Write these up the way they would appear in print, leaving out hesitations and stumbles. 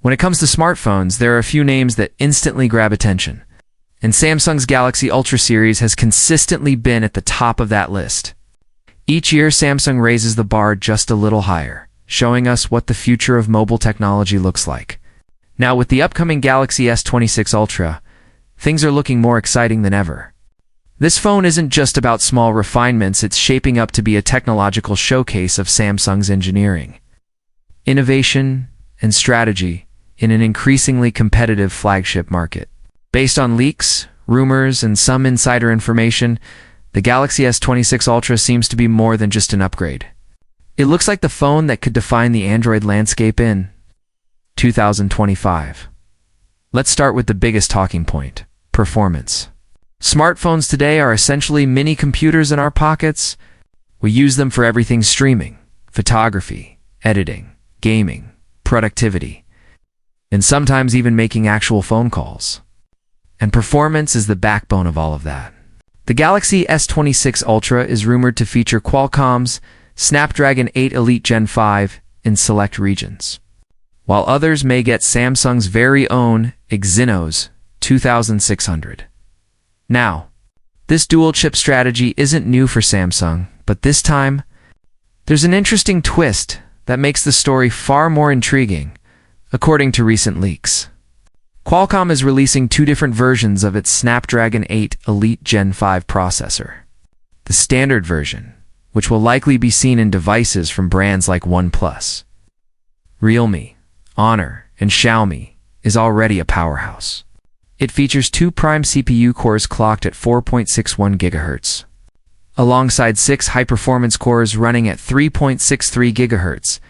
When it comes to smartphones, there are a few names that instantly grab attention, and Samsung's Galaxy Ultra series has consistently been at the top of that list. Each year, Samsung raises the bar just a little higher, showing us what the future of mobile technology looks like. Now, with the upcoming Galaxy S26 Ultra, things are looking more exciting than ever. This phone isn't just about small refinements, it's shaping up to be a technological showcase of Samsung's engineering, innovation, and strategy in an increasingly competitive flagship market. Based on leaks, rumors, and some insider information, the Galaxy S26 Ultra seems to be more than just an upgrade. It looks like the phone that could define the Android landscape in 2025. Let's start with the biggest talking point: performance. Smartphones today are essentially mini computers in our pockets. We use them for everything: streaming, photography, editing, gaming, productivity, and sometimes even making actual phone calls. And performance is the backbone of all of that. The Galaxy S26 Ultra is rumored to feature Qualcomm's Snapdragon 8 Elite Gen 5 in select regions, while others may get Samsung's very own Exynos 2600. Now, this dual-chip strategy isn't new for Samsung, but this time, there's an interesting twist that makes the story far more intriguing, according to recent leaks. Qualcomm is releasing two different versions of its Snapdragon 8 Elite Gen 5 processor. The standard version, which will likely be seen in devices from brands like OnePlus, Realme, Honor, and Xiaomi, is already a powerhouse. It features two prime CPU cores clocked at 4.61 GHz, alongside 6 high-performance cores running at 3.63 GHz,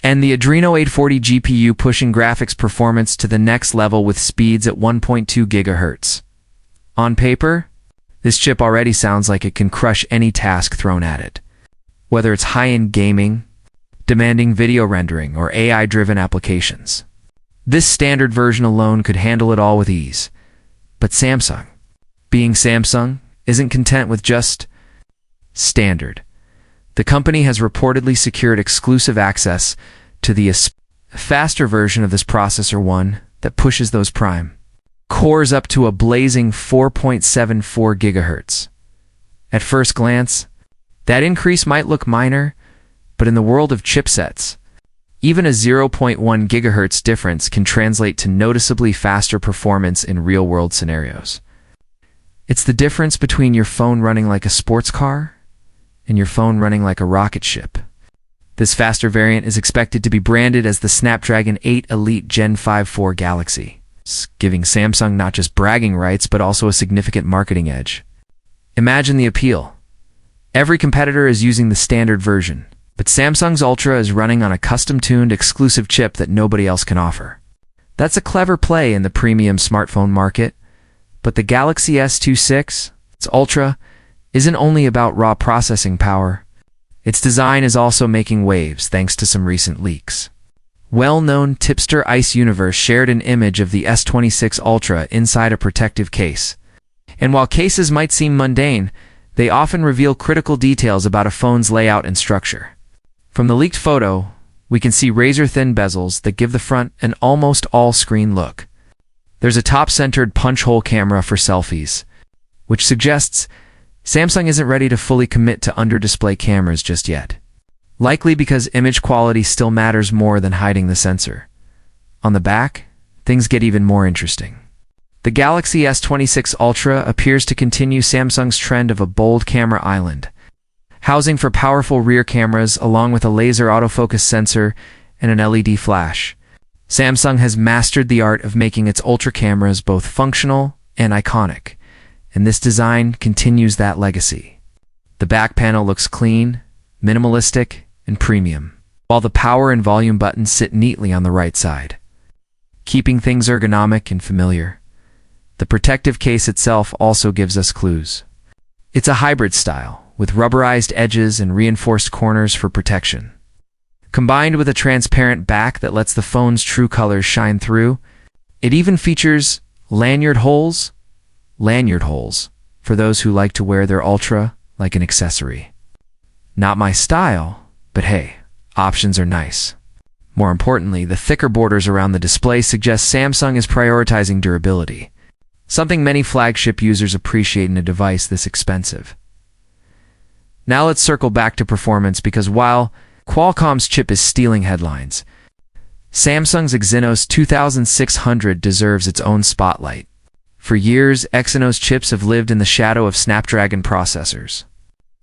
and the Adreno 840 GPU pushing graphics performance to the next level with speeds at 1.2 GHz. On paper, this chip already sounds like it can crush any task thrown at it, whether it's high-end gaming, demanding video rendering, or AI-driven applications. This standard version alone could handle it all with ease. But Samsung, being Samsung, isn't content with just standard. The company has reportedly secured exclusive access to the faster version of this processor, one that pushes those prime cores up to a blazing 4.74 GHz. At first glance, that increase might look minor, but in the world of chipsets, even a 0.1 GHz difference can translate to noticeably faster performance in real-world scenarios. It's the difference between your phone running like a sports car and your phone running like a rocket ship. This faster variant is expected to be branded as the Snapdragon 8 Elite Gen 5 for Galaxy, giving Samsung not just bragging rights but also a significant marketing edge. Imagine the appeal. Every competitor is using the standard version, but Samsung's Ultra is running on a custom-tuned exclusive chip that nobody else can offer. That's a clever play in the premium smartphone market, but the Galaxy S26, its Ultra, isn't only about raw processing power. Its design is also making waves thanks to some recent leaks. Well-known tipster Ice Universe shared an image of the S26 Ultra inside a protective case. And while cases might seem mundane, they often reveal critical details about a phone's layout and structure. From the leaked photo, we can see razor-thin bezels that give the front an almost all-screen look. There's a top-centered punch-hole camera for selfies, which suggests Samsung isn't ready to fully commit to under-display cameras just yet. Likely because image quality still matters more than hiding the sensor. On the back, things get even more interesting. The Galaxy S26 Ultra appears to continue Samsung's trend of a bold camera island, housing for powerful rear cameras along with a laser autofocus sensor and an LED flash. Samsung has mastered the art of making its Ultra cameras both functional and iconic, and this design continues that legacy. The back panel looks clean, minimalistic, and premium, while the power and volume buttons sit neatly on the right side, keeping things ergonomic and familiar. The protective case itself also gives us clues. It's a hybrid style, with rubberized edges and reinforced corners for protection. Combined with a transparent back that lets the phone's true colors shine through, it even features lanyard holes for those who like to wear their Ultra like an accessory. Not my style, but hey, options are nice. More importantly, the thicker borders around the display suggest Samsung is prioritizing durability, something many flagship users appreciate in a device this expensive. Now let's circle back to performance, because while Qualcomm's chip is stealing headlines, Samsung's Exynos 2600 deserves its own spotlight. For years, Exynos chips have lived in the shadow of Snapdragon processors.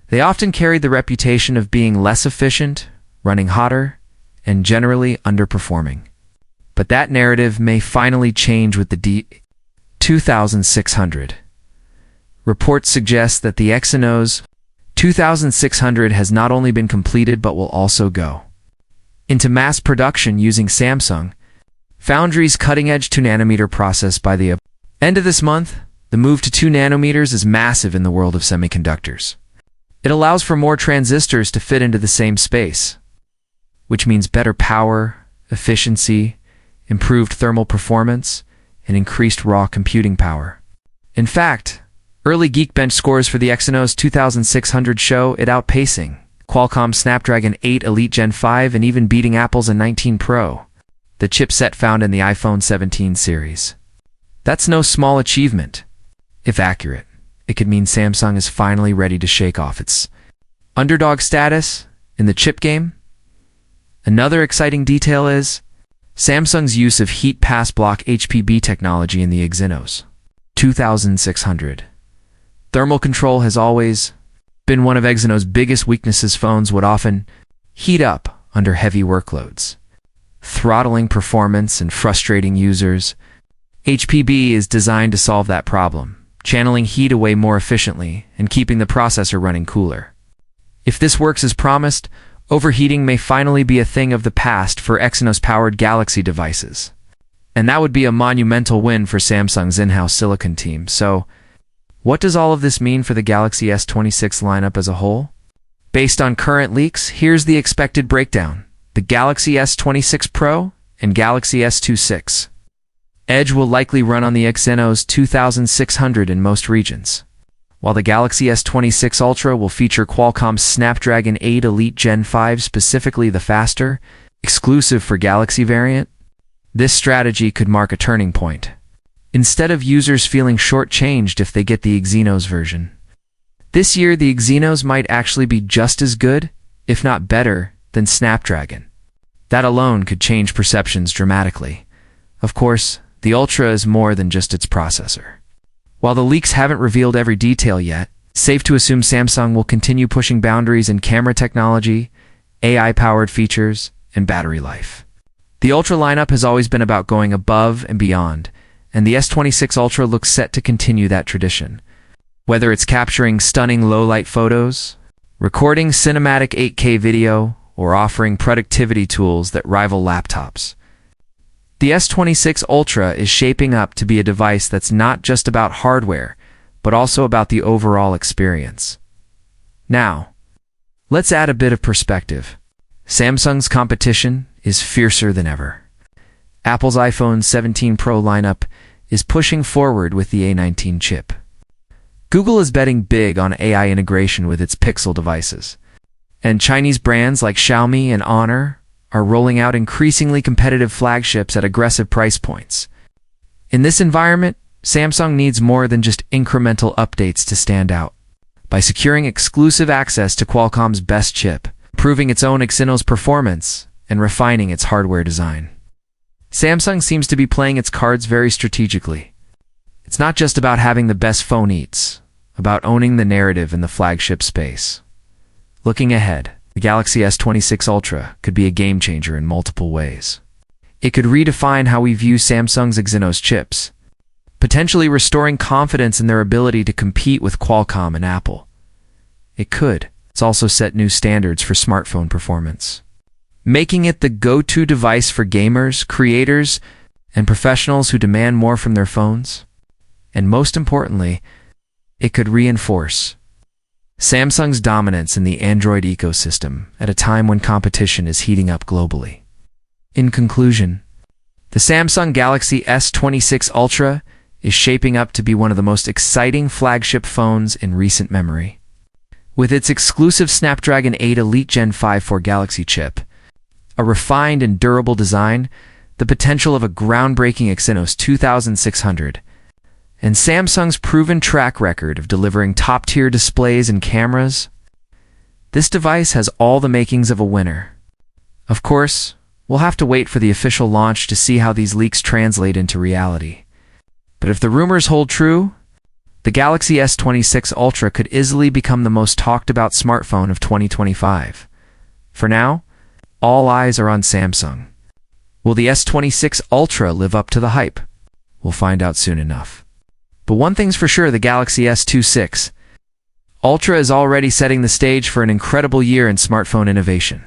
They often carried the reputation of being less efficient, running hotter, and generally underperforming. But that narrative may finally change with the 2600. Reports suggest that the Exynos 2600 has not only been completed but will also go into mass production using Samsung Foundry's cutting-edge 2nm process by the end of this month. The move to 2 nanometers is massive in the world of semiconductors. It allows for more transistors to fit into the same space, which means better power, efficiency, improved thermal performance, and increased raw computing power. In fact, early Geekbench scores for the Exynos 2600 show it outpacing Qualcomm's Snapdragon 8 Elite Gen 5 and even beating Apple's A19 Pro, the chipset found in the iPhone 17 series. That's no small achievement. If accurate, it could mean Samsung is finally ready to shake off its underdog status in the chip game. Another exciting detail is Samsung's use of heat pass block HPB technology in the Exynos 2600. Thermal control has always been one of Exynos' biggest weaknesses. Phones would often heat up under heavy workloads, throttling performance and frustrating users. HPB is designed to solve that problem, channeling heat away more efficiently and keeping the processor running cooler. If this works as promised, overheating may finally be a thing of the past for Exynos-powered Galaxy devices. And that would be a monumental win for Samsung's in-house silicon team. So, what does all of this mean for the Galaxy S26 lineup as a whole? Based on current leaks, here's the expected breakdown. The Galaxy S26 Pro and Galaxy S26 Edge will likely run on the Exynos 2600 in most regions, while the Galaxy S26 Ultra will feature Qualcomm's Snapdragon 8 Elite Gen 5, specifically the faster, exclusive for Galaxy variant. This strategy could mark a turning point. Instead of users feeling shortchanged if they get the Exynos version, this year the Exynos might actually be just as good, if not better, than Snapdragon. That alone could change perceptions dramatically. Of course, the Ultra is more than just its processor. While the leaks haven't revealed every detail yet, safe to assume Samsung will continue pushing boundaries in camera technology, AI-powered features, and battery life. The Ultra lineup has always been about going above and beyond, and the S26 Ultra looks set to continue that tradition. Whether it's capturing stunning low-light photos, recording cinematic 8K video, or offering productivity tools that rival laptops, the S26 Ultra is shaping up to be a device that's not just about hardware, but also about the overall experience. Now, let's add a bit of perspective. Samsung's competition is fiercer than ever. Apple's iPhone 17 Pro lineup is pushing forward with the A19 chip. Google is betting big on AI integration with its Pixel devices. And Chinese brands like Xiaomi and Honor are rolling out increasingly competitive flagships at aggressive price points. In this environment, Samsung needs more than just incremental updates to stand out. By securing exclusive access to Qualcomm's best chip, improving its own Exynos performance, and refining its hardware design, Samsung seems to be playing its cards very strategically. It's not just about having the best phone, it's about owning the narrative in the flagship space. Looking ahead, the Galaxy S26 Ultra could be a game-changer in multiple ways. It could redefine how we view Samsung's Exynos chips, potentially restoring confidence in their ability to compete with Qualcomm and Apple. It's also set new standards for smartphone performance, making it the go-to device for gamers, creators, and professionals who demand more from their phones. And most importantly, it could reinforce Samsung's dominance in the Android ecosystem at a time when competition is heating up globally. In conclusion, the Samsung Galaxy S26 Ultra is shaping up to be one of the most exciting flagship phones in recent memory. With its exclusive Snapdragon 8 Elite Gen 5 Galaxy chip, a refined and durable design, the potential of a groundbreaking Exynos 2600, and Samsung's proven track record of delivering top-tier displays and cameras, this device has all the makings of a winner. Of course, we'll have to wait for the official launch to see how these leaks translate into reality. But if the rumors hold true, the Galaxy S26 Ultra could easily become the most talked-about smartphone of 2025. For now, all eyes are on Samsung. Will the S26 Ultra live up to the hype? We'll find out soon enough. But one thing's for sure, the Galaxy S26 Ultra is already setting the stage for an incredible year in smartphone innovation.